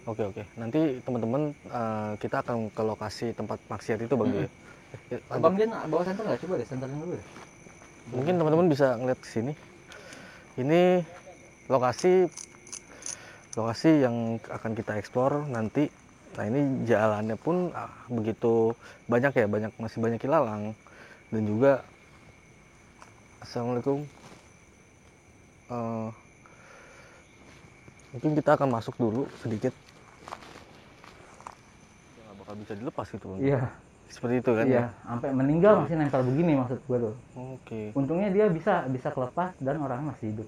Oke. Nanti teman-teman kita akan ke lokasi tempat maksiat itu Bang Jo ya. Bang Jen bawa senter nggak? Coba deh senterin dulu deh. Mungkin teman-teman bisa ngeliat ke sini. Ini lokasi yang akan kita eksplor nanti. Nah ini jalannya pun begitu banyak ya, masih banyak ilalang. Dan juga Assalamualaikum. Mungkin kita akan masuk dulu sedikit. Nggak bakal bisa dilepas gitu Bang. Iya. Seperti itu kan Iya, ya. sampai meninggal masih nempel begini maksud gue tuh. Oke. Untungnya dia bisa kelepas dan orangnya masih hidup.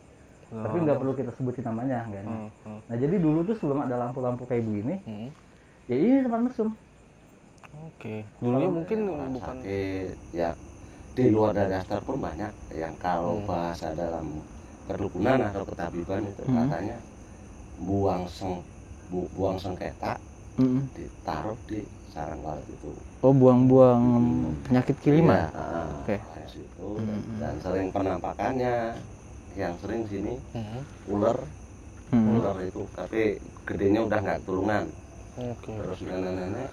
Tapi nggak perlu kita sebutin namanya, nggak enak. Nah jadi dulu tuh sebelum ada lampu-lampu kayak begini, ya ini tempat mesum. Oke. Dulunya mungkin bukan sakit ya, di luar dari daftar pun banyak yang kalau bahasa dalam perdukunan atau ketabiban itu katanya buang sengketa ditaruh di sarang walet itu. Oh, buang-buang penyakit kiriman. Oke. Dan sering penampakannya yang sering sini ular itu, tapi gedenya udah nggak turunan. Terus nenek-nenek,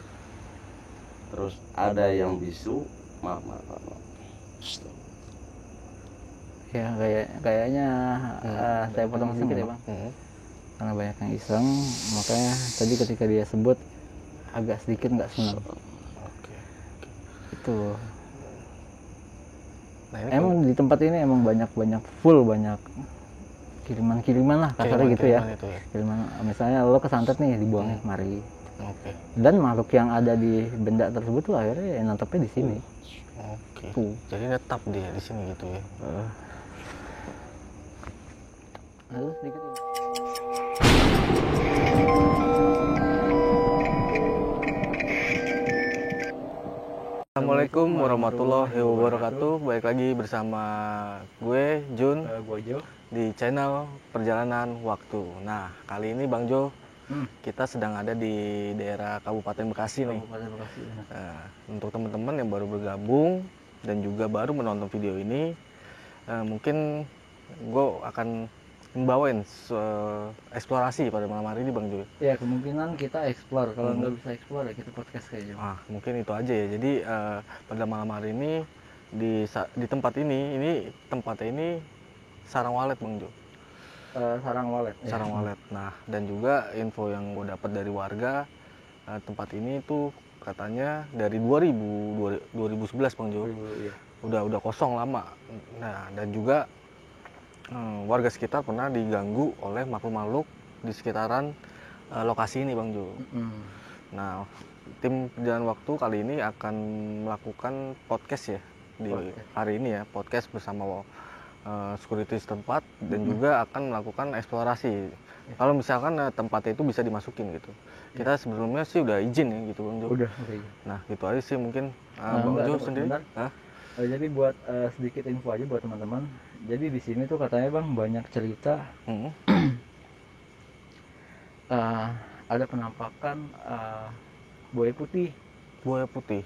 terus ada yang bisu, maaf. Ya kayaknya saya potong sedikit ya Bang. Karena banyak yang iseng, makanya tadi ketika dia sebut agak sedikit nggak senang. Itu. Nah, emang di tempat ini emang banyak kiriman lah kasarnya gitu ya. Kiriman, misalnya lo kesantet nih dibuangnya kemari. Dan makhluk yang ada di benda tersebut tuh akhirnya nantepnya di sini. Jadi netap dia di sini gitu ya. Lalu sedikit ini. Assalamualaikum warahmatullahi wabarakatuh. Balik lagi bersama gue Jun, gue Jo, di channel Perjalanan Waktu. Nah kali ini Bang Jo, kita sedang ada di daerah Kabupaten Bekasi nih. Untuk teman-teman yang baru bergabung dan juga baru menonton video ini, mungkin gue akan membawain eksplorasi pada malam hari ini Bang Jo. Ya kemungkinan kita explore, kalau nggak bisa explore ya kita podcast kayaknya. Mungkin itu aja ya. Jadi pada malam hari ini di tempat ini tempatnya ini sarang walet Bang Jo. Sarang walet. Sarang walet. Nah dan juga info yang gue dapat dari warga, tempat ini tuh katanya dari 2011 Bang Jo. Iya. Udah kosong lama. Nah dan juga warga sekitar pernah diganggu oleh makhluk-makhluk di sekitaran lokasi ini Bang Jo. Nah tim Perjalanan Waktu kali ini akan melakukan podcast ya di hari ini ya, podcast bersama security setempat dan juga akan melakukan eksplorasi. Kalau misalkan tempatnya itu bisa dimasukin gitu. Kita sebelumnya sih udah izin ya gitu Bang Jo. Udah. Nah gitu aja sih mungkin Bang Jo sendiri. Jadi buat sedikit info aja buat teman-teman. Jadi di sini tuh katanya Bang banyak cerita. Ada penampakan buaya putih. Buaya putih.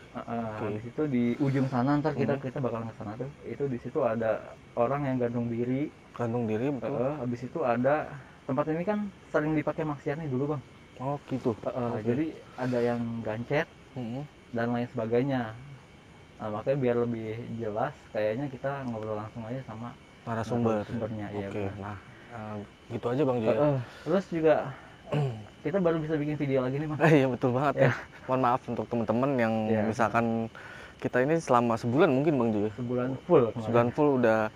Di situ di ujung sana ntar kita bakal ke sana tuh. Itu di situ ada orang yang gantung diri. Betul. Habis itu ada tempat ini kan sering dipakai maksiatnya dulu Bang. Oh gitu. Jadi ada yang gancet dan lain sebagainya. Nah, makanya biar lebih jelas kayaknya kita ngobrol langsung aja sama narasumbernya. Oke. Nah gitu aja Bang Jo. Terus juga kita baru bisa bikin video lagi nih Bang. Iya betul banget ya. Mohon maaf untuk teman-teman yang misalkan kita ini selama sebulan mungkin Bang Jo. Sebulan full udah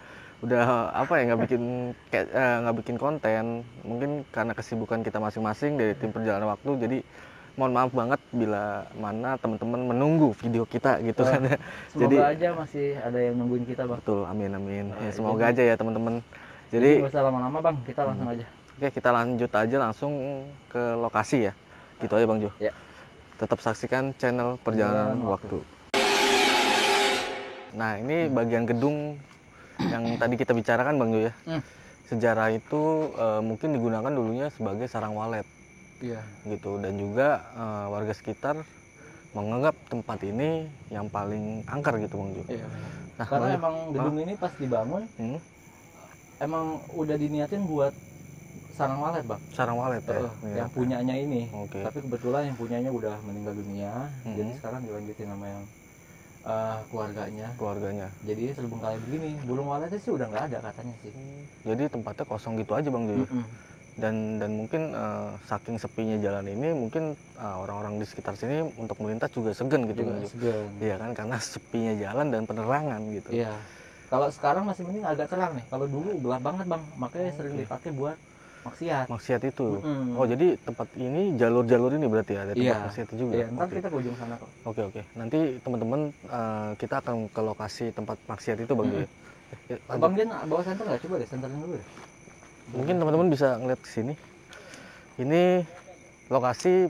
apa ya nggak bikin konten. Mungkin karena kesibukan kita masing-masing dari tim Perjalanan Waktu. Jadi mohon maaf banget bila mana teman-teman menunggu video kita gitu kan. Semoga aja masih ada yang nungguin kita Bang. Betul, amin. Ya, semoga aja ya teman-teman. Jadi nggak usah lama-lama Bang, kita langsung aja. Oke, kita lanjut aja langsung ke lokasi ya. Gitu aja Bang Jo. Ya. Tetap saksikan channel Perjalanan Waktu. Nah, ini bagian gedung yang tadi kita bicarakan Bang Jo ya. Sejarah itu mungkin digunakan dulunya sebagai sarang walet. Iya. Gitu, dan juga warga sekitar menganggap tempat ini yang paling angker gitu Bang Jo. Iya. Nah, karena emang gedung ini pas dibangun emang udah diniatin buat sarang walet bang. Sarang walet ya. Yang punyanya ini. Oke. Tapi kebetulan yang punyanya udah meninggal dunia. Jadi sekarang dilanjutin sama yang keluarganya. Jadi terbengkalai begini. Burung waletnya sih udah nggak ada katanya sih. Jadi tempatnya kosong gitu aja bang Jo. Dan mungkin saking sepinya jalan ini mungkin orang-orang di sekitar sini untuk melintas juga segan gitu kan. Iya kan, karena sepinya jalan dan penerangan gitu. Iya. Kalau sekarang masih mending agak terang nih. Kalau dulu gelap banget bang, makanya sering dipakai buat maksiat. Maksiat itu. Oh jadi tempat ini jalur-jalur ini berarti ada tempat maksiat juga. Iya. Ntar kita ke ujung sana kok. Oke. Nanti teman-teman kita akan ke lokasi tempat maksiat itu bang. Bang Jen bawa senter nggak? Coba deh senterin dulu deh. Mungkin teman-teman bisa ngeliat ke sini. Ini lokasi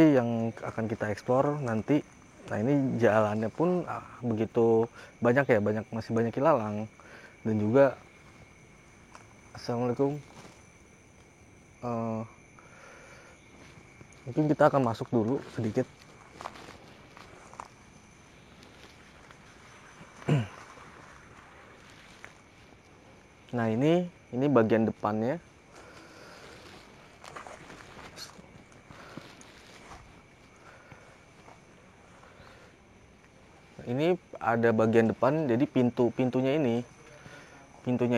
yang akan kita eksplor nanti. Nah ini jalannya pun begitu banyak ya, masih banyak ilalang. Dan juga assalamualaikum, mungkin kita akan masuk dulu sedikit. Nah ini bagian depannya. Ini ada bagian depan, jadi pintunya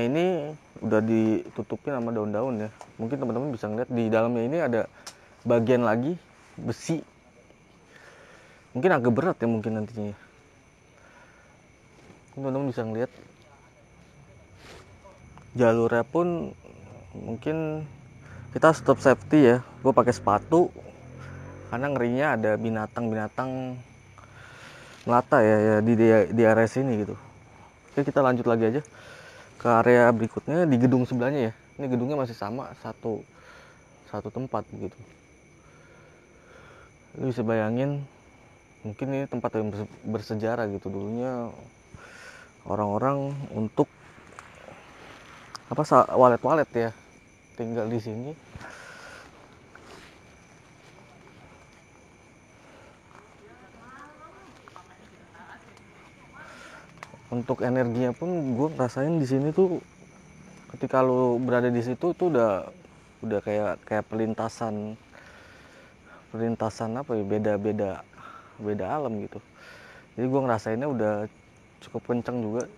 ini udah ditutupin sama daun-daun ya. Mungkin teman-teman bisa ngeliat di dalamnya ini ada bagian lagi besi. Mungkin agak berat ya mungkin nantinya. Teman-teman bisa ngeliat jalurnya pun mungkin kita stop safety ya. Gue pakai sepatu karena ngerinya ada binatang melata ya di area sini gitu. Oke, kita lanjut lagi aja ke area berikutnya di gedung sebelahnya ya. Ini gedungnya masih sama, satu tempat gitu. Lu bisa bayangin, mungkin ini tempat yang bersejarah gitu. Dulunya orang-orang untuk walet ya tinggal di sini. Untuk energinya pun gue ngerasain di sini tuh ketika lo berada di situ tuh udah kayak pelintasan apa ya, beda alam gitu. Jadi gue ngerasainnya udah cukup kenceng juga.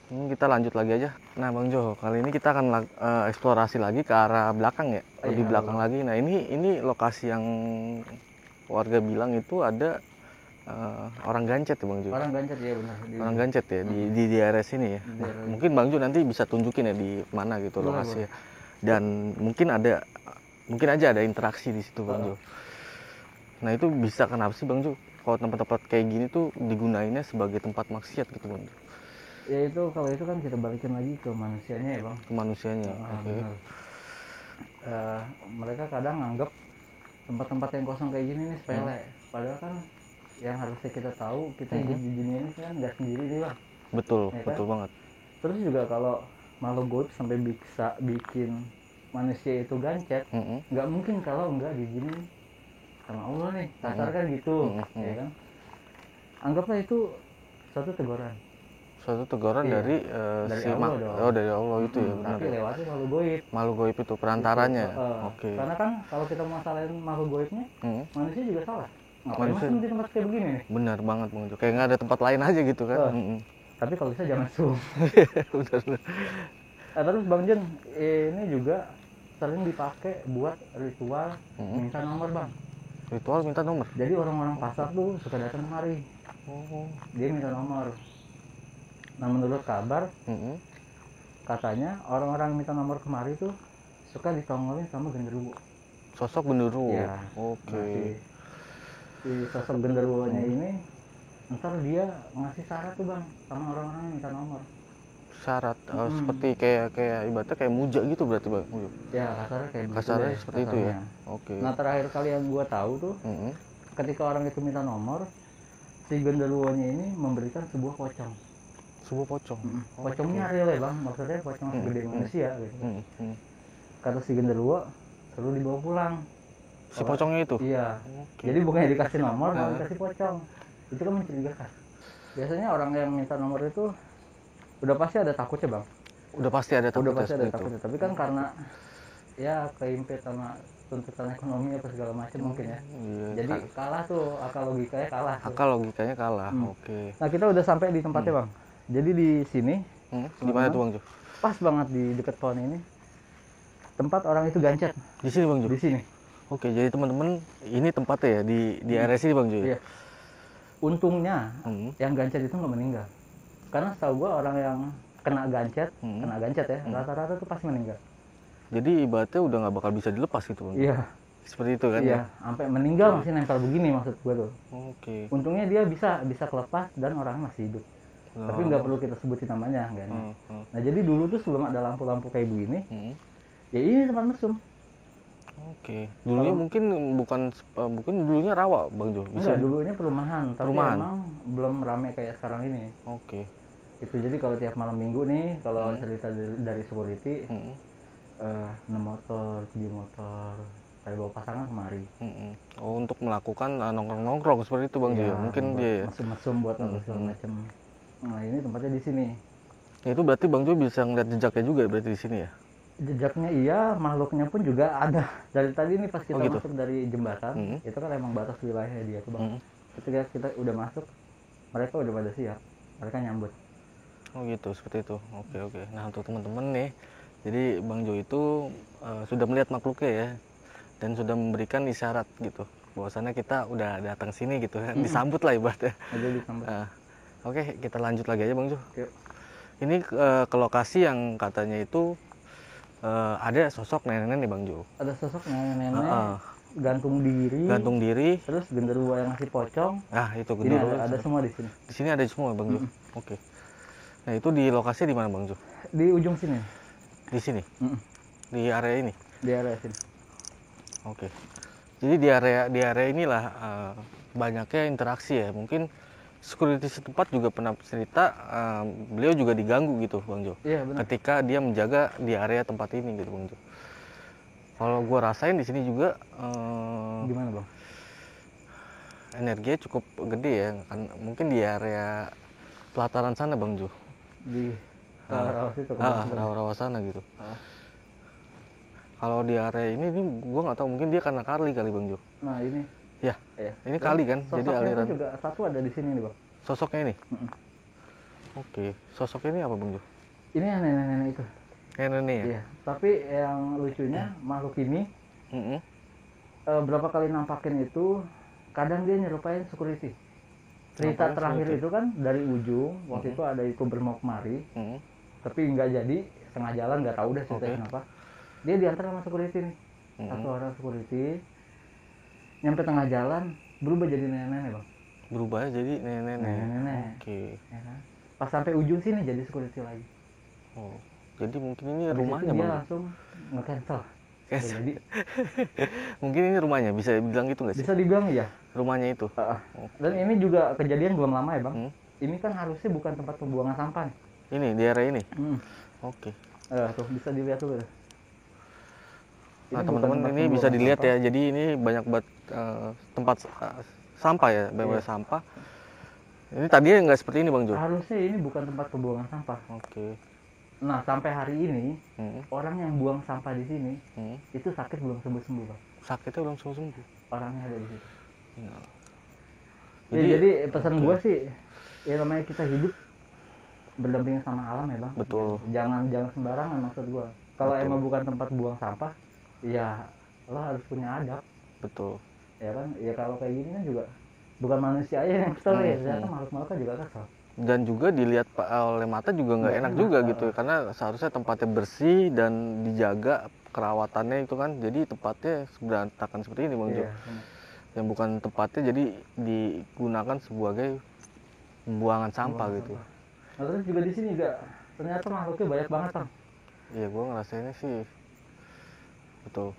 Kita lanjut lagi aja. Nah Bang Jo, kali ini kita akan eksplorasi lagi ke arah belakang ya, lebih belakang lagi. Nah ini lokasi yang warga bilang itu ada orang gancet ya Bang Jo. Orang gancet ya benar. Orang gancet ya di area sini ya. Nah, mungkin Bang Jo nanti bisa tunjukin ya di mana gitu lokasi. Dan mungkin aja ada interaksi di situ Bang Jo. Nah itu bisa kenapa sih Bang Jo? Kalau tempat-tempat kayak gini tuh digunainnya sebagai tempat maksiat gitu Bang Jo. Ya itu kalau itu kan kita balikin lagi ke manusianya ya Bang. Ke manusianya. Oke. Mereka kadang anggap tempat-tempat yang kosong kayak gini nih sepele. Padahal kan yang harusnya kita tahu, kita hidup di dunia ini kan nggak sendiri nih Bang. Betul, ya betul kan? banget. Terus juga kalau makhluk gaib sampai bisa bikin manusia itu gancet, nggak mungkin kalau nggak diizinin sama Allah nih, kasar kan gitu, ya kan? Anggaplah itu suatu teguran. Suatu teguran dari si Allah dari Allah itu ya benar. Tapi lewatnya makhluk gaib. Makhluk gaib itu perantaranya. Oke. Karena kan kalau kita masalahin makhluk gaibnya, manusia juga salah. Ngapain masuk di tempat kayak begini nih? Benar banget Bang Jo. Kayak nggak ada tempat lain aja gitu kan. Tapi kalau bisa jangan zoom. Benar. Terus Bang Jen, ini juga sering dipakai buat ritual minta nomor Bang. Ritual minta nomor? Jadi orang-orang pasar tuh suka datang kemari. Dia minta nomor. Nah menurut kabar, katanya orang-orang minta nomor kemari tuh suka ditongolin sama genderuwo. Sosok genderuwo? Ya. Oke. Nah, si sosok genderuwonya ini ntar dia ngasih syarat tuh Bang sama orang-orang yang minta nomor. Syarat? Seperti kayak ibaratnya kayak muja gitu berarti Bang? Ya kasarnya kayak kasarnya gitu seperti itu ya? Oke. Nah terakhir kali yang gua tahu tuh ketika orang itu minta nomor, si genderuwonya ini memberikan sebuah pocong. Sebuah pocong? Pocongnya real ya Bang, maksudnya pocong segede manusia gitu. Kata si genderuwo suruh dibawa pulang. Si pocongnya itu? Iya. Jadi bukannya dikasih nomor, malah dikasih pocong. Itu kan mencurigakan. Biasanya orang yang minta nomor itu udah pasti ada takutnya Bang. Udah pasti ada udah takutnya pasti ada seperti itu. takutnya, tapi kan karena ya keimpet sama tuntutan ekonomi apa segala macam mungkin ya. Iya, Jadi kalah tuh, akal logikanya kalah tuh. akal logikanya kalah. Oke. Nah kita udah sampai di tempatnya Bang. Jadi di sini Di mana tuh Bang Jo? pas banget di dekat pohon ini tempat orang itu gancet. Di sini Bang Jo. Di sini. Oke, jadi teman-teman ini tempatnya ya di area sini Bang Jo. Iya. Untungnya Hmm. yang gancet itu nggak meninggal. Karena setahu gua orang yang kena gancet ya, rata-rata tuh pasti meninggal. Jadi ibaratnya udah nggak bakal bisa dilepas gitu Bang. Iya. Seperti itu kan? Iya, sampai meninggal masih nempel begini maksud gua tuh. Oke. Untungnya dia bisa kelepas dan orangnya masih hidup. Tapi nggak perlu kita sebutin namanya, nggak enak. Nah jadi dulu tuh sebelum ada lampu-lampu kayak begini, ya ini tempat mesum. Oke. Dulunya mungkin mungkin dulunya rawa Bang Jo. Enggak, dulunya perumahan, tapi Perumahan. emang belum rame kayak sekarang ini. Oke. Itu jadi kalau tiap malam minggu nih, kalau cerita dari security, 6 motor, 7 motor, kayak bawa pasangan kemari. Oh, untuk melakukan nongkrong-nongkrong seperti itu Bang Jo. Mungkin dia ya. Mesum-mesum buat apa segala macam. Nah ini tempatnya di sini. Ya, itu berarti Bang Jo bisa ngeliat jejaknya juga berarti di sini ya. Jejaknya iya, makhluknya pun juga ada. Dari tadi nih pas kita gitu? masuk dari jembatan, itu kan emang batas wilayah dia tuh Bang. Ketika kita udah masuk, mereka udah pada siap, mereka nyambut. Oh gitu, seperti itu. Oke. Nah untuk teman-teman nih, jadi Bang Jo itu sudah melihat makhluknya ya, dan sudah memberikan isyarat gitu, bahwasannya kita udah datang sini gitu kan, disambut lah ibaratnya. Ada disambut. Oke, kita lanjut lagi aja Bang Jo. Yuk. Ini ke lokasi yang katanya itu ada sosok nenek-nenek Bang Jo. Ada sosok nenek-nenek gantung diri, terus genderuwo yang ngasih pocong. Itu Ini ada semua di sini. Di sini ada semua Bang Jo. Oke. Nah itu di lokasi di mana Bang Jo? Di ujung sini. Di sini. Di area ini. Di area sini. Oke. Jadi di area inilah banyaknya interaksi ya. Mungkin security setempat juga pernah cerita beliau juga diganggu gitu Bang Jo. Iya benar. Ketika dia menjaga di area tempat ini gitu Bang Jo. Kalau gue rasain di sini juga Gimana Bang? energinya cukup gede ya. Mungkin di area pelataran sana Bang Jo. Di rawa situ. Rawa-rawa sana gitu. Kalau di area ini gue nggak tahu, mungkin dia karena kali Bang Jo. Nah ini. Ya. Iya. Ini kali kan, jadi aliran. Sosoknya juga satu ada di sini nih Bang. Sosoknya ini. Oke. Sosoknya ini apa Bang Jo? Ini yang nenek-nenek itu. Nenek ya. Iya. Tapi yang lucunya makhluk ini berapa kali nampakin itu, kadang dia nyerupain security. Cerita terakhir itu kan dari ujung, waktu itu ada youtuber mau kemari, tapi nggak jadi, setengah jalan nggak tahu deh ceritanya kenapa. Dia diantar sama security nih, satu orang security, nyampe tengah jalan berubah jadi nenek-nenek Bang. Berubah jadi nenek-nenek. Oke. Ya kan? Pas sampai ujung sini jadi security lagi. Oh, jadi mungkin ini Habis rumahnya itu dia Bang. langsung nge-cancel. Jadi Mungkin ini rumahnya, bisa bilang gitu nggak sih? bisa dibilang ya. Rumahnya itu. Dan ini juga kejadian belum lama ya Bang. Ini kan harusnya bukan tempat pembuangan sampah nih. Ini di area ini. Oke. Tuh bisa dilihat tuh. Nah teman-teman ini bisa dilihat ya. Jadi ini banyak banget tempat sampah ya, banyak sampah. Ini tadinya nggak seperti ini Bang Jo. Harusnya ini bukan tempat pembuangan sampah. Oke. Nah sampai hari ini orang yang buang sampah di sini itu sakit belum sembuh Bang. Sakitnya belum sembuh. Orangnya ada di situ. Ya. Jadi pesan gua sih, ya namanya kita hidup berdampingan sama alam ya Bang. Betul. Jangan sembarangan maksud gua. Kalau emang bukan tempat buang sampah, ya lo harus punya adab. Betul. Ya kan, ya kalau kayak gini kan juga bukan manusia aja yang kesel ya, ternyata makhluk-makhluk juga kesel. Dan juga dilihat oleh mata juga nggak enak juga gitu, karena seharusnya tempatnya bersih dan dijaga kerawatannya itu kan, jadi tempatnya berantakan seperti ini Bang Jo. Yang bukan tempatnya jadi digunakan sebagai pembuangan sampah gitu. Nah, terus juga di sini juga ternyata makhluknya banyak banget Bang. Iya, gue ngerasainnya sih betul.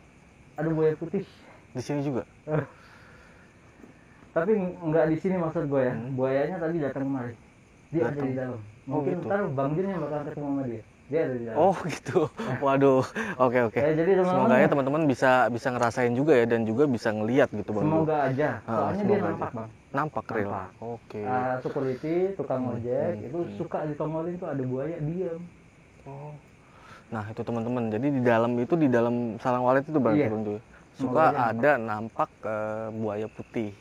Ada buaya putih Di sini juga. Tapi nggak di sini maksud gue ya. Buayanya tadi datang kemari. Dia ada di dalam. Mungkin gitu. ntar Bang Jin yang bakal ketemu sama dia. Dia ada di dalam. Oh gitu. Waduh. Oke. Jadi Semoga ya teman-teman bisa ngerasain juga ya, dan juga bisa ngelihat gitu Bang. Semoga aja. Soalnya dia nampak Bang. Nampak real. Oke. Security, tukang ojek itu suka ditongolin tuh ada buaya, diam. Oh. Nah itu teman-teman, jadi di dalam Salang Walet itu berarti Iya. Bang Jo, suka ada nampak buaya putih.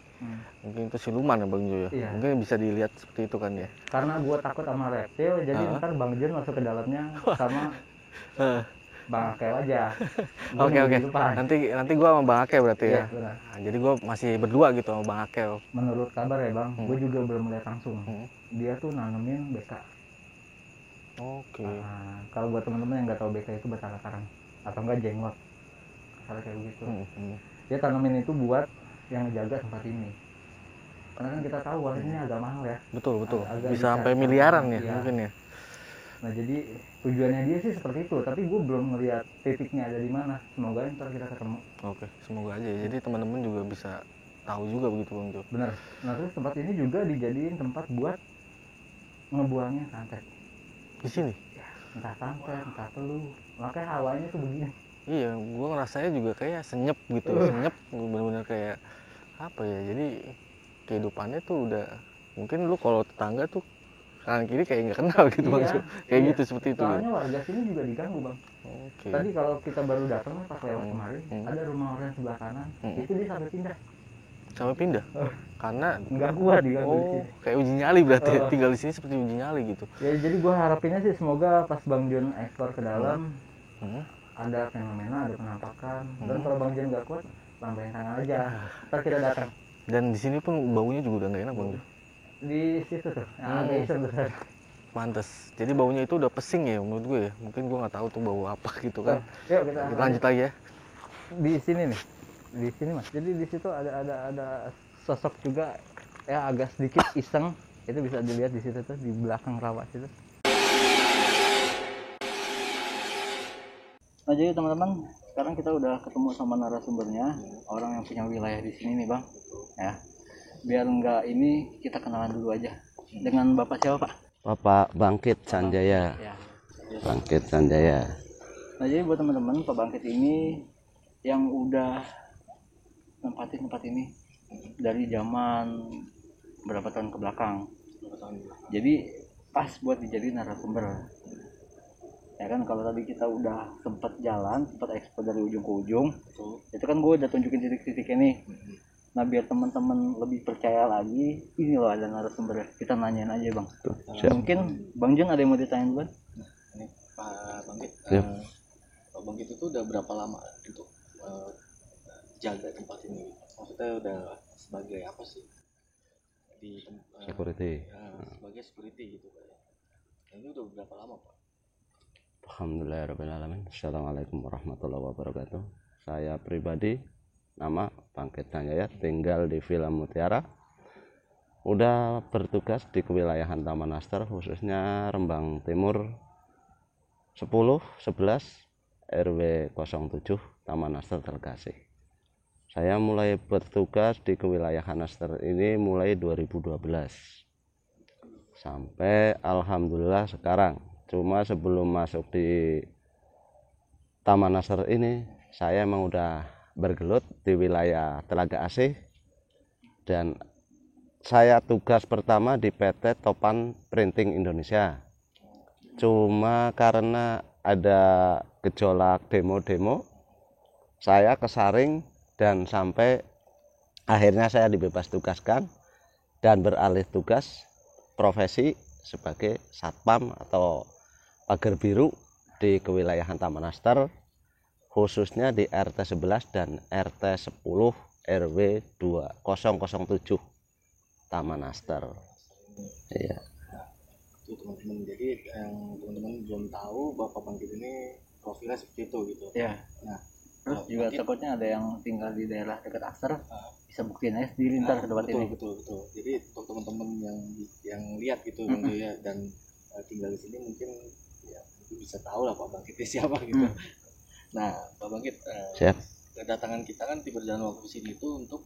Mungkin itu siluman ya Bang Jo ya. Iya. Mungkin bisa dilihat seperti itu kan ya. Karena gue takut sama reptil, jadi ntar Bang Jen masuk ke dalamnya sama Bang Akel aja. Gua Oke. nunggu di depan. Nanti gua sama Bang Akel berarti Iya, ya. benar. Nah, jadi gua masih berdua gitu sama Bang Akel. Menurut kabar ya Bang, gue juga belum lihat langsung. Dia tuh nanemin BK. Oke. Nah, kalau buat teman-teman yang nggak tahu BK itu batang karang atau enggak jenglot, asal kayak begitu. Dia tanamin itu buat yang ngejaga tempat ini. Karena kan kita tahu walet ini agak mahal ya. Betul. Agak Bisa sampai miliaran ya, iya. mungkin ya. Nah jadi tujuannya dia sih seperti itu, tapi gue belum ngeliat titiknya ada di mana. Semoga ntar kita ketemu. Oke, semoga aja ya. Jadi teman-teman juga bisa tahu juga begitu Bang Jo. Bener. Nah terus tempat ini juga dijadiin tempat buat ngebuangnya santet. Di sini? Ya, entah santet, entah teluh. Makanya hawanya tuh begini. Iya, gua ngerasanya juga kayak senyep gitu, senyep bener-bener kayak apa ya? Jadi kehidupannya tuh udah mungkin lu kalau tetangga tuh kanan kiri kayak nggak kenal gitu Bang Jo. Kayak gitu seperti itu. Soalnya warga sini juga diganggu Bang. Oke. Tadi kalau kita baru datang pas lewat kemarin, ada rumah orang sebelah kanan, itu dia sampai pindah. Sampai pindah? Karena nggak kuat diganggu di sini. Kayak uji nyali berarti tinggal di sini seperti uji nyali gitu. Ya jadi gue harapinnya sih semoga pas Bang Jon ekspor ke dalam ada fenomena, ada penampakan. Dan kalau Bang Jon nggak kuat, lambain tangan aja. Ntar kita datang. Dan di sini pun baunya juga udah nggak enak Bang Jo. Di situ tuh, yang agak iseng besar. Pantes. Jadi baunya itu udah pesing ya menurut gue ya. Mungkin gue nggak tahu tuh bau apa gitu kan. Yuk kita lanjut lagi ya. Di sini nih, di sini Mas. Jadi di situ ada sosok juga ya agak sedikit iseng. Itu bisa dilihat di situ tuh di belakang rawa situ. Nah jadi teman-teman, sekarang kita udah ketemu sama narasumbernya, orang yang punya wilayah di sini nih Bang. Ya, biar enggak ini kita kenalan dulu aja. Dengan Bapak siapa Pak? Bapak Bangkit Sanjaya. Ya. Bangkit Sanjaya. Nah jadi buat teman-teman, Pak Bangkit ini yang udah nempatin tempat ini dari zaman berapa tahun ke belakang. Jadi pas buat dijadiin narasumber. Ya kan kalau tadi kita udah sempat jalan, sempat ekspor dari ujung ke ujung, itu kan gue udah tunjukin titik-titiknya nih. Nah biar teman-teman lebih percaya lagi, ini loh ada narasumber. Kita nanyain aja Bang. Mungkin Bang Jon ada yang mau ditanyain Bang? Ini Pak Bangkit. Yep. Pak Bangkit itu udah berapa lama untuk jaga tempat ini? Maksudnya udah sebagai apa sih? Di Security. Sebagai security gitu Pak. Ini udah berapa lama Pak? Alhamdulillahirrahmanirrahim. Assalamualaikum warahmatullahi wabarakatuh. Saya pribadi nama Bangkit Sanjaya, tinggal di Villa Mutiara. Udah bertugas di kewilayahan Taman Aster, khususnya Rembang Timur 10, 11, RW 07, Taman Aster Terkasih. Saya mulai bertugas di kewilayahan Aster ini mulai 2012 sampai alhamdulillah sekarang. Cuma sebelum masuk di Taman Aster ini, saya emang udah bergelut di wilayah Telaga Asih, dan saya tugas pertama di PT Topan Printing Indonesia. Cuma karena ada gejolak demo-demo, saya kesaring dan sampai akhirnya saya dibebas tugaskan dan beralih tugas profesi sebagai satpam atau pagar biru di kewilayahan Taman Aster, khususnya di RT 11 dan RT 10 RW 2007 Taman Aster. Iya. Itu teman-teman, jadi yang teman-teman belum tahu Bapak Bangkit ini profilnya seperti itu gitu. Iya. Nah, terus juga Bangkit, takutnya ada yang tinggal di daerah dekat Aster, bisa buktiin aja sendiri ntar ke tempat ini. Betul. Jadi untuk teman-teman yang lihat gitu Bang Jo ya, dan tinggal di sini mungkin ya bisa tahu lah Pak Bangkit siapa gitu. Nah, Pak Bangkit, kedatangan kita kan di Berjalan Waktu di sini itu untuk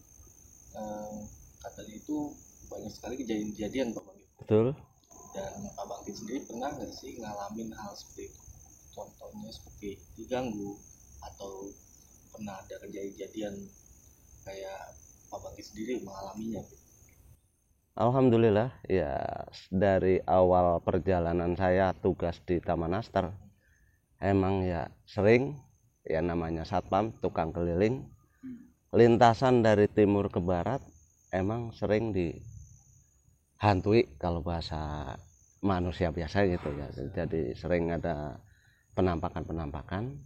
katanya itu banyak sekali kejadian Pak Bangkit. Betul. Dan Pak Bangkit sendiri pernah nggak sih ngalamin hal seperti itu? Contohnya seperti diganggu atau pernah ada kejadian kayak Pak Bangkit sendiri mengalaminya gitu? Alhamdulillah ya, dari awal perjalanan saya tugas di Taman Aster, emang ya sering ya namanya satpam, tukang keliling, lintasan dari timur ke barat emang sering dihantui kalau bahasa manusia biasa gitu ya. Jadi sering ada penampakan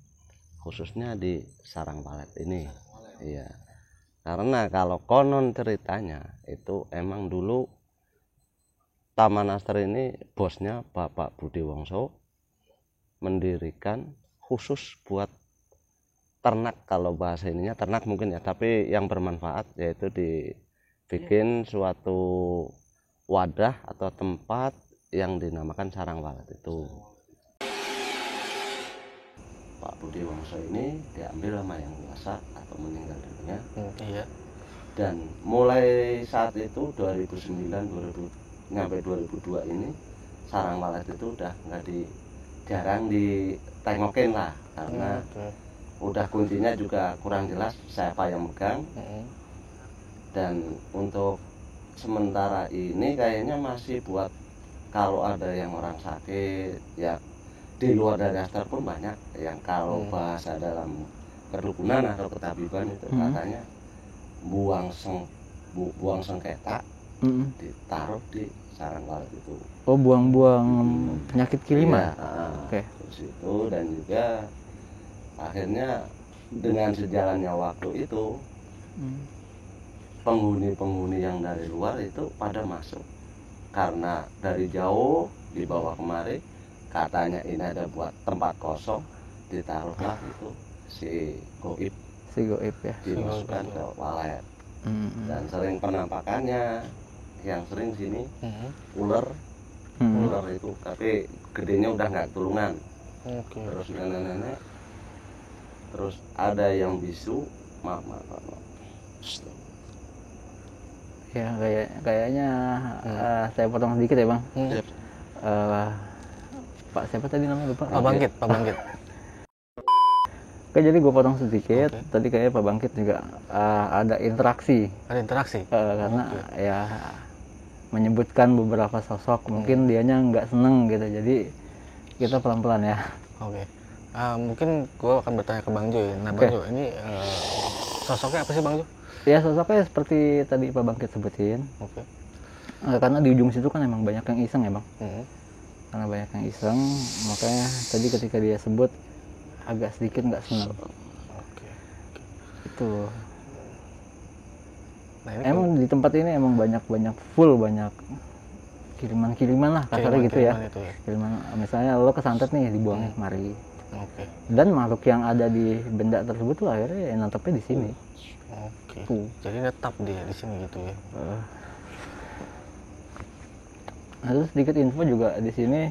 khususnya di sarang walet ini. Iya. Karena kalau konon ceritanya itu emang dulu Taman Aster ini bosnya Bapak Budi Wongso mendirikan khusus buat ternak, kalau bahasa ininya ternak mungkin ya, tapi yang bermanfaat, yaitu dibikin suatu wadah atau tempat yang dinamakan sarang walet itu. Pak Budi Wongso ini diambil sama yang kuasa atau meninggal dunia. Iya. Dan mulai saat itu 2009 sampai 2002 ini sarang walet itu udah jarang ditengokin lah, karena udah kuncinya juga kurang jelas siapa yang megang. Dan untuk sementara ini kayaknya masih buat kalau ada yang orang sakit ya, di luar dari Aster pun banyak yang kalau bahasa dalam kerukunan atau ketabiban itu katanya buang sengketa ditaruh di sarang walet itu. Oh, buang-buang penyakit kiriman. Ya, Oke. Terus itu, dan juga akhirnya dengan sejalannya waktu itu penghuni-penghuni yang dari luar itu pada masuk, karena dari jauh dibawa kemari, katanya ini ada buat tempat kosong, ditaruhlah itu si goib Ya, dimasukkan ke walet. Dan sering penampakannya yang sering sini ular itu, tapi gedenya udah nggak turungan. Terus nenek-nenek, terus ada yang bisu, maaf. Ya, kayaknya saya potong sedikit ya, Bang. Pak siapa tadi namanya, lupa? Pak Bangkit. Oke, jadi gue potong sedikit. Tadi kayaknya Pak Bangkit juga ada interaksi. Karena ya menyebutkan beberapa sosok, mungkin dianya nggak seneng gitu, jadi kita pelan-pelan ya. Mungkin gue akan bertanya ke Bang Jo ya. Nah, Bang Jo, ini sosoknya apa sih, Bang Jo? Ya, sosoknya seperti tadi Pak Bangkit sebutin. Karena di ujung situ kan emang banyak yang iseng ya, Bang. Karena banyak yang iseng, makanya tadi ketika dia sebut agak sedikit nggak senang. Itu. Nah, emang di tempat ini emang banyak kiriman lah kasarnya gitu ya. Kiriman, misalnya lo kesantet nih, dibuangnya kemari. Dan makhluk yang ada di benda tersebut tuh akhirnya nantepnya di sini. Jadi tetap dia di sini gitu ya. Nah, terus sedikit info juga di sini,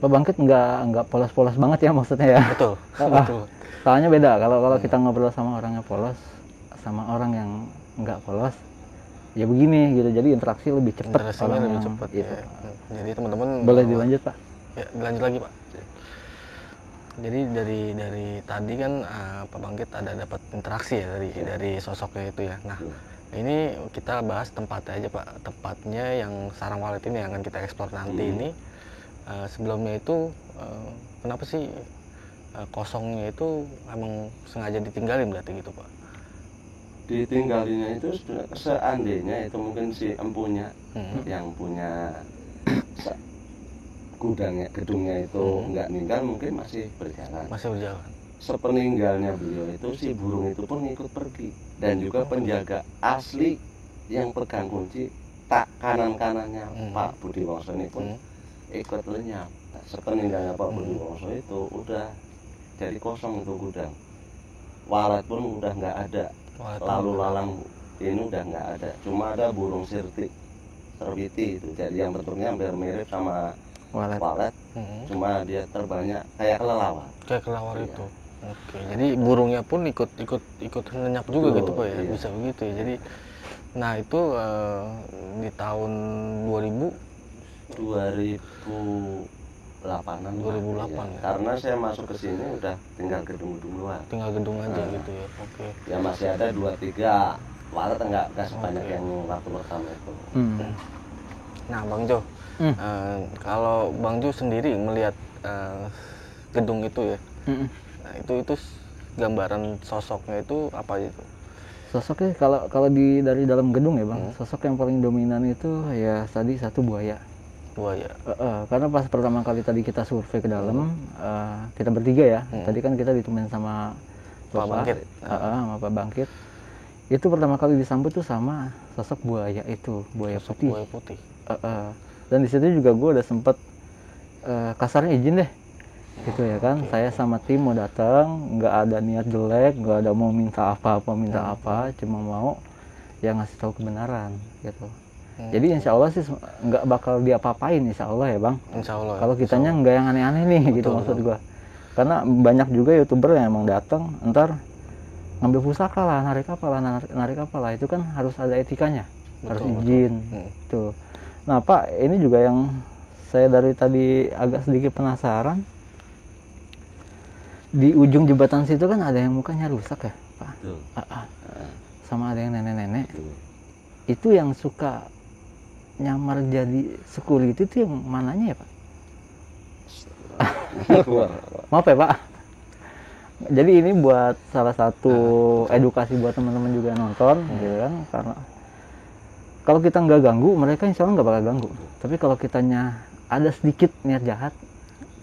Pak Bangkit nggak polos-polos banget ya maksudnya ya. Betul. Soalnya beda kalau kita ngobrol sama orang yang polos sama orang yang nggak polos, ya begini gitu. Jadi interaksi lebih cepat. Gitu. Ya. Jadi teman-teman boleh dilanjut, Pak. Ya, dilanjut lagi, Pak. Jadi dari tadi kan Pak Bangkit ada dapat interaksi ya dari sosoknya itu ya. Nah, ini kita bahas tempatnya aja, Pak. Tempatnya yang sarang walet ini yang akan kita eksplor nanti ini. Sebelumnya itu kenapa sih kosongnya itu emang sengaja ditinggalin berarti gitu, Pak? Ditinggalinnya itu seandainya itu mungkin si empunya yang punya gedungnya itu nggak ninggal, mungkin masih berjalan. Sepeninggalnya beliau itu si burung itu pun ikut pergi, dan juga penjaga asli yang pegang kunci tak kanannya Pak Budi Wongso ini pun ikut lenyap. Nah, sepeninggalnya Pak Budi Wongso itu udah jadi kosong itu gudang. Walet pun udah nggak ada, lalu lalang ini udah nggak ada, cuma ada burung sirtik terbiti itu, jadi yang bentuknya hampir mirip sama walet. Cuma dia terbangnya kayak kelelawar ya. Itu. Jadi burungnya pun ikut lenyap juga gitu, Pak ya. Iya. Bisa begitu ya. Jadi nah itu di tahun 2008-an. Ya. Karena saya masuk ke sini udah tinggal gedung-gedung luar. Tinggal gedung aja gitu ya. Ya masih ada 2-3 walet, enggak sebanyak yang waktu pertama itu. Nah, Bang Jo, kalau Bang Jo sendiri melihat gedung itu ya. Nah, itu gambaran sosoknya itu apa itu? Sosoknya kalau dari dalam gedung ya bang, sosok yang paling dominan itu ya tadi satu buaya. Karena pas pertama kali tadi kita survei ke dalam, kita bertiga ya. Tadi kan kita ditemenin sama Pak Bangkit. Sama Pak Bangkit. Itu pertama kali disambut tuh sama sosok buaya itu, buaya putih. Dan di situ juga gue udah sempet kasarnya izin deh, gitu ya kan. Saya sama tim mau datang, nggak ada niat jelek, nggak ada mau minta apa, cuma mau yang ngasih tahu kebenaran, gitu. Jadi insya Allah sih nggak bakal diapa-apain, insya Allah ya bang. Insya Allah. Kalau kitanya nggak yang aneh-aneh nih, betul, gitu maksud gue. Karena banyak juga youtuber yang emang datang, ntar ngambil pusaka lah, narik apa lah, itu kan harus ada etikanya, harus izin. Tuh. Nah Pak, ini juga yang saya dari tadi agak sedikit penasaran. Di ujung jembatan situ kan ada yang mukanya rusak ya Pak? Sama ada yang nenek-nenek. Itu yang suka nyamar jadi security itu yang mananya ya Pak? Maaf ya Pak. Jadi ini buat salah satu edukasi buat teman-teman juga yang nonton, gitu kan? Karena kalau kita nggak ganggu, mereka insya Allah nggak bakal ganggu. Tapi kalau kitanya ada sedikit niat jahat,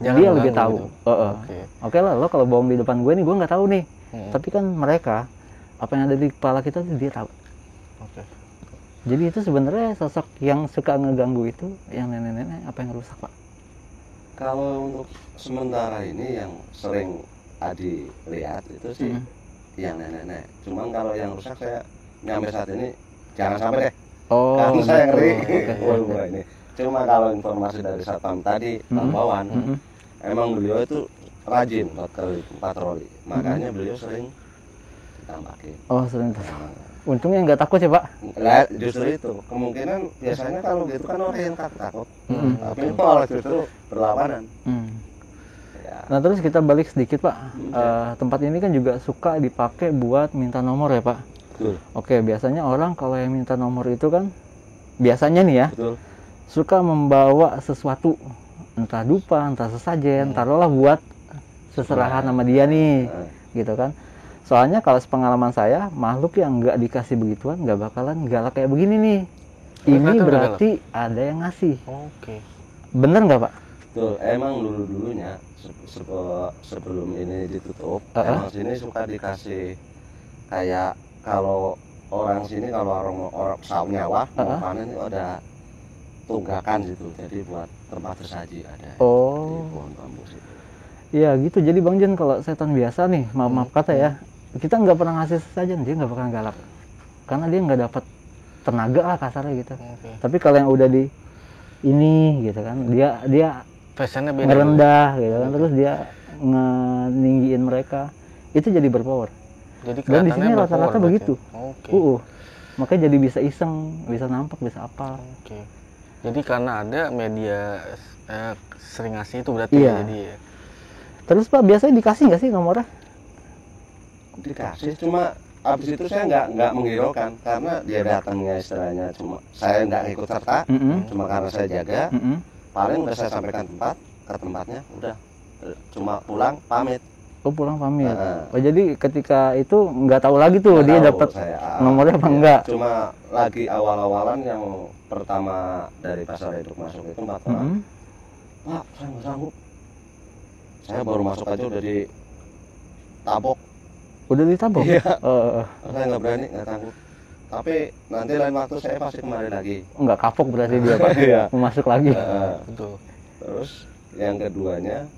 dia lebih tahu. Gitu. Oke lah, lo kalau bohong di depan gue nih, gue nggak tahu nih. Tapi kan mereka, apa yang ada di kepala kita tuh dia tahu. Jadi itu sebenarnya sosok yang suka ngeganggu itu, yang nenek-nenek, apa yang rusak Pak? Kalau untuk sementara ini yang sering Adi lihat itu sih yang nenek-nenek. Cuman kalau yang rusak saya nyampe saat ini jangan sampai deh. Karena saya ngeri. Ini. Cuma kalau informasi dari Satpam tadi, Pak Wawan, emang beliau itu rajin patroli. Makanya beliau sering ditambahin. Sering. Untungnya nggak takut ya Pak? Lah justru itu kemungkinan biasanya kalau gitu kan orang yang takut. Tapi ini malah justru berlawanan. Nah terus kita balik sedikit Pak, tempat ini kan juga suka dipakai buat minta nomor ya Pak. Oke, biasanya orang kalau yang minta nomor itu kan biasanya nih ya, suka membawa sesuatu, entah dupa, entah sesajen, taruhlah buat seserahan sama dia nih, gitu kan. Soalnya kalau sepengalaman saya, makhluk yang nggak dikasih begituan nggak bakalan galak kayak begini nih. Ini berarti ada yang ngasih. Bener nggak Pak? Betul, emang dulunya sebelum ini ditutup, emang sini suka dikasih kayak kalau orang sini kalau orang saung nyawa mau panen itu ada tunggakan gitu, jadi buat tempat tersaji ada di pohon bambu situ. Iya gitu, jadi Bang Jen kalau setan biasa nih, maaf kata ya, kita nggak pernah ngasih sesajen, dia nggak bakal galak, karena dia nggak dapat tenaga lah kasarnya gitu. Tapi kalau yang udah di ini gitu kan, dia ngerendah gitu kan, terus dia ngeninggiin mereka, itu jadi berpower. Dan di sini rata-rata begitu. Makanya jadi bisa iseng, bisa nampak, bisa apa. Jadi karena ada media sering ngasih itu berarti jadi ya. Terus Pak biasanya dikasih nggak sih nomornya? Dikasih, cuma abis itu saya nggak menghiraukan karena dia datangnya istilahnya cuma saya nggak ikut serta, cuma karena saya jaga. Paling udah saya sampaikan ke tempatnya, udah cuma pulang pamit. Pulang pamit. Jadi ketika itu nggak tahu lagi tuh dia dapat nomornya apa enggak. Cuma lagi awal-awalan yang pertama dari pasar hidup masuk itu 4 orang. Pak, saya nggak sanggup. Saya baru masuk aja udah ditabok. Udah ditabok? Iya. Saya nggak berani, nggak sanggup. Tapi nanti lain waktu saya pasti kembali lagi. Nggak kapok berarti dia Pak. Mau masuk lagi. Betul. Terus yang keduanya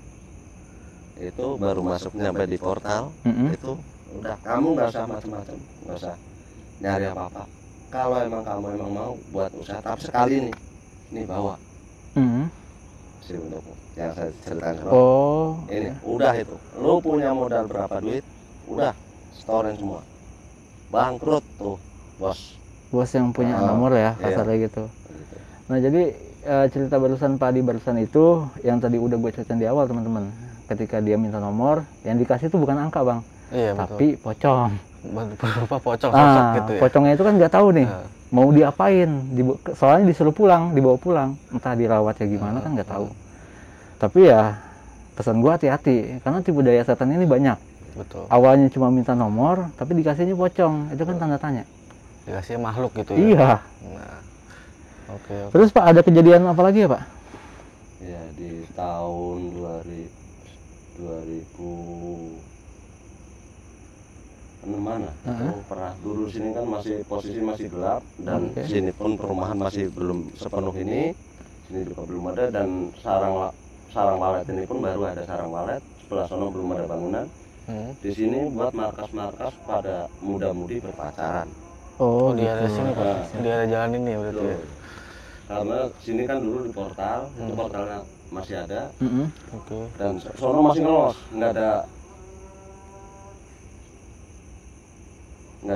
itu baru masuk nyampe di portal, itu udah kamu nggak usah macam-macam, nggak usah nyari apa-apa. Kalau emang kamu mau buat usaha, tapi sekali nih bawa. Si untuk yang saya ceritakan. Ini udah itu, lu punya modal berapa duit, udah setorin semua. Bangkrut tuh bos yang punya nomor ya kasarnya gitu. Nah jadi cerita barusan Pak Adi barusan itu yang tadi udah gue ceritain di awal teman-teman. Ketika dia minta nomor, yang dikasih itu bukan angka Bang, tapi pocong. Berupa pocong gitu ya. Pocongnya itu kan nggak tahu nih mau diapain, soalnya disuruh pulang, dibawa pulang, entah dirawat ya gimana kan nggak tahu. Tapi ya pesan gua hati-hati karena tipu daya setan ini banyak. Betul. Awalnya cuma minta nomor tapi dikasihnya pocong, itu kan tanda tanya. Dikasih makhluk gitu ya. Iya. Nah, oke. Terus Pak, ada kejadian apa lagi ya Pak? Ya di tahun 2006 itu pernah dulu sini kan masih posisi masih gelap dan sini pun perumahan masih belum sepenuh ini, sini juga belum ada dan sarang walet ini pun baru ada sarang walet, sebelah sana belum ada bangunan. Di sini buat markas-markas pada muda-mudi berpacaran. Oh, di area sini Pak. Di area jalan ini berarti ya. Karena sini kan dulu di portal, itu portalnya masih ada. Oke. Dan sono masih ngelos, nggak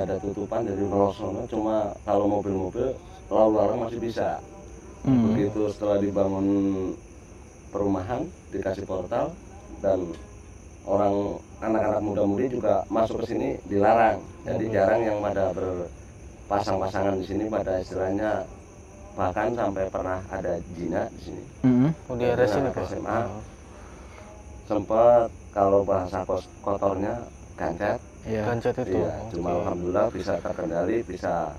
ada tutupan dari ngelos sono, cuma kalau mobil-mobil lalu lalang masih bisa. Begitu setelah dibangun perumahan, dikasih portal dan orang anak-anak muda-mudi juga masuk ke sini dilarang. Jadi jarang yang pada berpasang-pasangan di sini, pada istilahnya bahkan sampai pernah ada zina di sini. Oh, di area sini Pak. SMA sempat kalau bahasa kotornya gancet. Gancet itu. Iya, cuma alhamdulillah bisa terkendali, bisa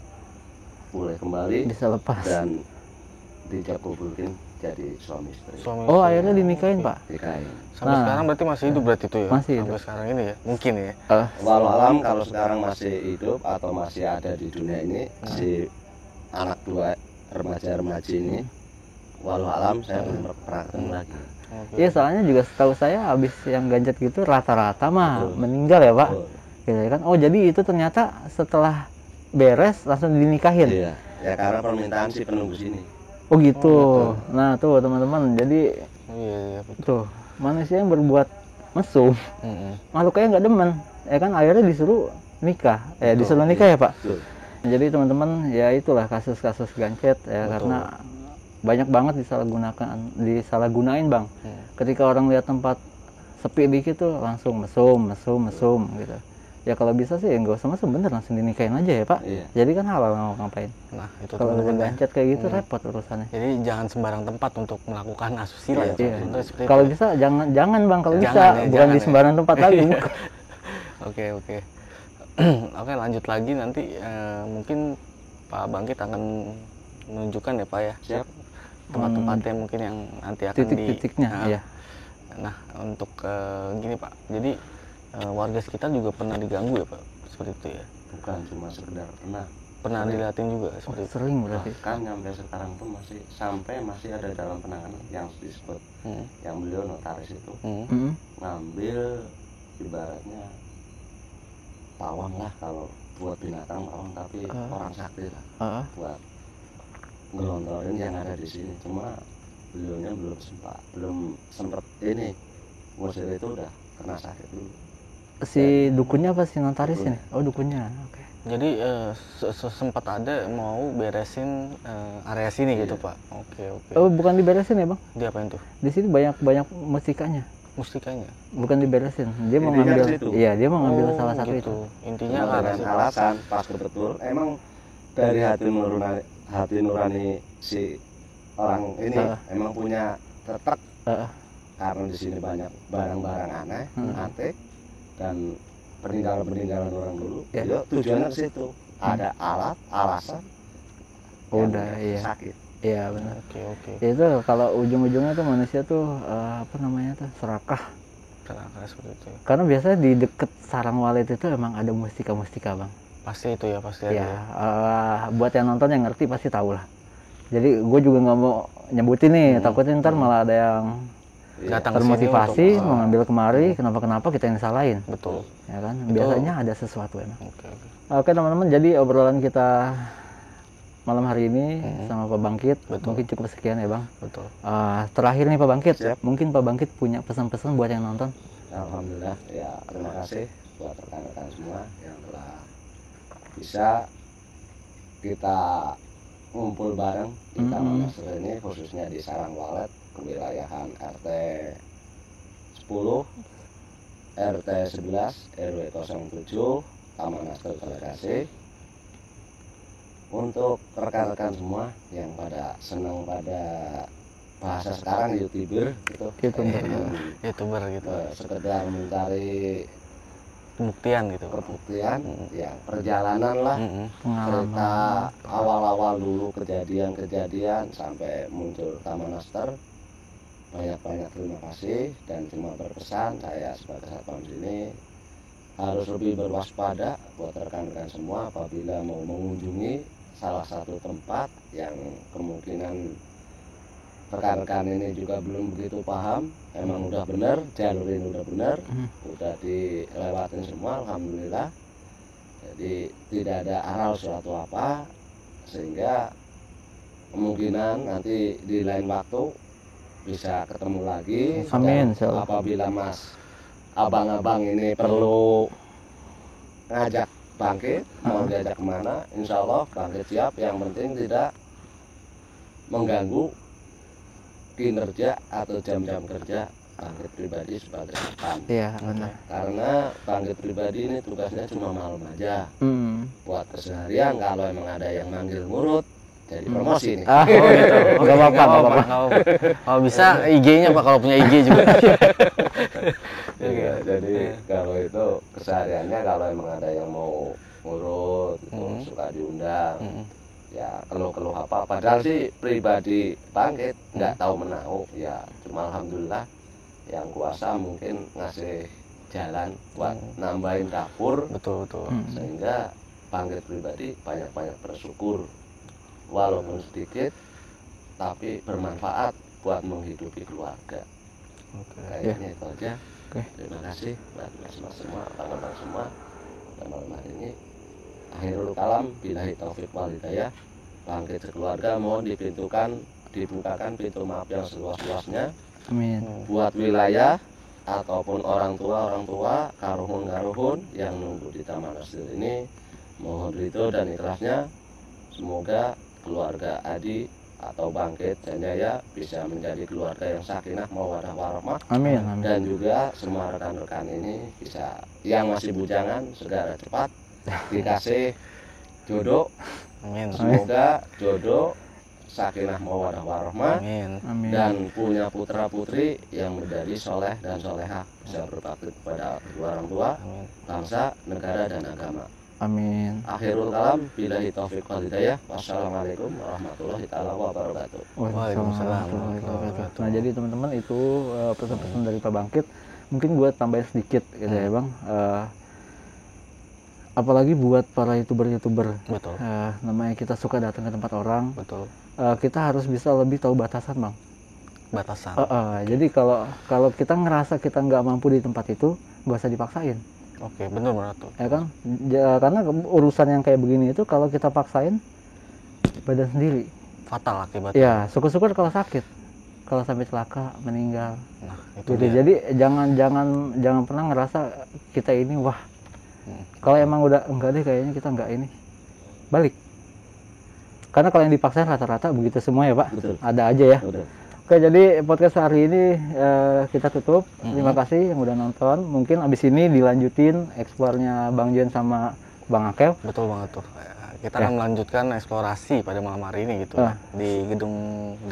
boleh kembali, bisa lepas dan dikabulin jadi suami istri. Oh, akhirnya dinikahin Pak? Nikahin. Sampai sekarang berarti masih hidup berarti itu ya? Masih sampai hidup. sekarang ini ya? Mungkin ya? Walau alam kalau sekarang masih hidup atau masih ada di dunia ini, si anak dua remaja-remaja ini, walau alam saya belum pernah ketemu lagi. Iya, soalnya juga setahu saya habis yang gancet gitu rata-rata mah meninggal ya Pak. Gitu kan. Oh, jadi itu ternyata setelah beres langsung dinikahin. Iya, ya karena permintaan si penunggu sini. Oh gitu. Nah tuh teman-teman, jadi Iya, tuh manusia yang berbuat mesum, makhluknya nggak demen, ya kan akhirnya disuruh nikah, disuruh nikah ya Pak. Betul. Jadi teman-teman ya itulah kasus-kasus gancet ya. Betul. Karena banyak banget disalahgunain Bang. Ketika orang lihat tempat sepi dikit tuh langsung mesum gitu. Ya kalau bisa sih ya nggak usah mesum, bener langsung dinikahin aja ya Pak. Iya. Jadi kan halal mau ngapain. Nah itu Kalau udah teman-teman ya. gancet kayak gitu repot urusannya. Jadi jangan sembarang tempat untuk melakukan asusila. Iya. Contohnya seperti Kalau itu. bisa jangan Bang, kalau bisa Jangan ya, bukan jangan di sembarang tempat lagi. Oke. Oke, lanjut lagi nanti mungkin Pak Bangkit akan menunjukkan ya Pak ya. Siap. Tempat-tempatnya mungkin yang nanti akan titik-titiknya ya. Nah untuk gini Pak, jadi warga sekitar juga pernah diganggu ya Pak, seperti itu ya? Bukan cuma sekedar pernah dilihatin juga seperti itu. Sering berarti. Kan sampai sekarang pun masih ada dalam penanganan yang disebut yang beliau notaris itu ngambil ibaratnya pawang lah, kalau buat binatang pawang, tapi orang sakti lah buat ngelontorin yang ada di sini. Cuma beliaunya belum sempat ini ngusir, itu udah kena sakit dulu. Si dukunnya apa si notaris ini? Oh dukunnya, oke. Jadi sempat ada mau beresin area sini gitu Pak. Oke. Oh bukan diberesin ya Bang? Dia apain tuh? Di sini banyak mustikanya. Mustikanya? Bukan diberesin, dia mau Intinya ngambil. ke situ. Iya, dia mau ngambil salah satu gitu. itu. Intinya dengan alasan pas betul emang dari hati nurani si orang ini emang punya tetek, karena di sini banyak barang-barang aneh, antik dan peninggalan orang dulu. Dia tujuannya ke situ. Ada alasan. Udah iya. Sakit. Iya benar. Oke. Itu kalau ujung-ujungnya tuh manusia tuh apa namanya tuh serakah. Seperti itu. Karena biasanya di deket sarang walet itu emang ada mustika Bang. Pasti itu ya, pasti ada. Ya, buat yang nonton yang ngerti pasti tahu lah. Jadi gue juga nggak mau nyebutin nih, takutnya ntar malah ada yang datang termotivasi mengambil kemari, kenapa kita yang disalahin. Betul. Ya kan, biasanya ada sesuatu emang. Oke, teman-teman, jadi obrolan kita malam hari ini sama Pak Bangkit mungkin cukup sekian ya Bang. Betul. Terakhir nih Pak Bangkit, mungkin Pak Bangkit punya pesan-pesan buat yang nonton. Alhamdulillah ya, terima kasih buat rekan-rekan semua yang telah bisa kita ngumpul bareng di Taman Master ini, khususnya di Sarang Walet, kewilayahan RT 10, RT 11, RW 07, Taman Master Kalekasi. Untuk rekan-rekan semua yang pada senang pada bahasa sekarang YouTuber gitu. YouTuber gitu. Sekedar mencari Pembuktian gitu. Pembuktian, ya perjalanan lah, cerita awal-awal dulu kejadian-kejadian sampai muncul Taman Naster. Banyak-banyak terima kasih dan cuma berpesan saya sebagai satpam sini harus lebih berwaspada buat rekan-rekan semua apabila mau mengunjungi salah satu tempat yang kemungkinan rekan-rekan ini juga belum begitu paham. Emang udah bener, jalur ini udah bener, udah dilewatin semua, alhamdulillah. Jadi tidak ada hal suatu apa, sehingga kemungkinan nanti di lain waktu bisa ketemu lagi. Amin. Apabila abang-abang ini perlu ngajak Bangkit, mau diajak kemana, insya Allah Bangkit siap. Yang penting tidak mengganggu kinerja atau jam-jam kerja Bangkit pribadi sebagai satpam. Iya, benar. Karena Bangkit pribadi ini tugasnya cuma malam aja. Buat keseharian kalau emang ada yang manggil ngurut jadi promosi nih. Oh gitu. Enggak apa-apa. Kalau bisa IG-nya Pak, kalau punya IG juga. Ya, jadi kalau itu kesehariannya kalau emang ada yang mau ngurut itu suka diundang. Ya keluh-keluh apa, padahal sih pribadi Bangkit nggak tahu menahu ya, cuma alhamdulillah yang kuasa mungkin ngasih jalan buat nambahin dapur. Betul. Sehingga Bangkit pribadi banyak-banyak bersyukur walaupun sedikit tapi bermanfaat buat menghidupi keluarga. Kayaknya itu aja. Terima kasih buat mas-mas semua, abang-abang semua. Dan malam hari ini akhirul kalam, billahi taufik wal hidayah. Bangkit sekeluarga mohon dibukakan pintu maaf yang seluas-luasnya. Amin. Buat wilayah ataupun orang tua karuhun yang nunggu di Taman Naster ini, mohon ridho dan ikhlasnya. Semoga keluarga Adi atau Bangkit Jaya bisa menjadi keluarga yang sakinah mawaddah warahmah. Amin. Dan juga semua rekan-rekan ini bisa, yang masih bujangan segera cepat dikasih jodoh. Amin. Semoga jodoh sakinah mawaddah warahmah. Amin. Dan punya putra putri yang menjadi soleh dan solehah, bisa berbakti kepada kedua orang tua, bangsa, negara dan agama. Amin. Akhirul kalam, billahi taufiq wal hidayah. Wassalamualaikum warahmatullahi wabarakatuh. Waalaikumsalam. Nah jadi teman-teman itu pesan-pesan dari Pak Bangkit. Mungkin gue tambahin sedikit gitu ya Bang. Apalagi buat para youtuber. Betul. Namanya kita suka datang ke tempat orang. Betul. Kita harus bisa lebih tahu batasan Bang. Batasan. Jadi kalau kita ngerasa kita nggak mampu di tempat itu, nggak usah dipaksain. Oke, benar tuh. Ya kan? Karena urusan yang kayak begini itu kalau kita paksain badan sendiri. Fatal akibatnya. Ya, syukur-syukur kalau sakit. Kalau sampai celaka, meninggal. Nah, itu gitu. Jadi jangan pernah ngerasa kita ini wah. Kalau emang udah enggak deh kayaknya kita enggak ini. Balik. Karena kalau yang dipaksain rata-rata begitu semua ya, Pak. Betul. Ada aja ya. Betul. Oke, jadi podcast hari ini kita tutup. Terima kasih yang udah nonton. Mungkin abis ini dilanjutin eksplornya Bang Jen sama Bang Akel. Betul banget tuh. Kita akan melanjutkan eksplorasi pada malam hari ini gitu. Di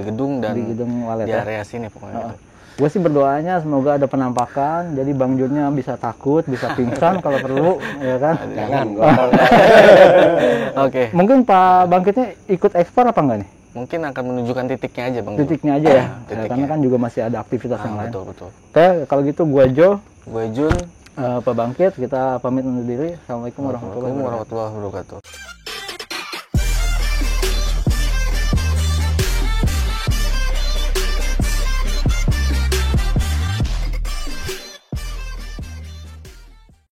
gedung dan di gedung Walet, di area sini pokoknya. Gitu. Gue sih berdoanya semoga ada penampakan. Jadi Bang Jonnya bisa takut, bisa pingsan kalau perlu, ya kan? Jangan. Oke. Mungkin Pak Bangkitnya ikut ekspor apa enggak nih? Mungkin akan menunjukkan titiknya aja Bang. Titiknya aja ya, karena kan juga masih ada aktivitas yang lain. Betul. Oke, kalau gitu gue Jo, gue Jun, Pak Bangkit, kita pamit undur diri. Assalamualaikum warahmatullahi wabarakatuh. Warahmatullahi wabarakatuh.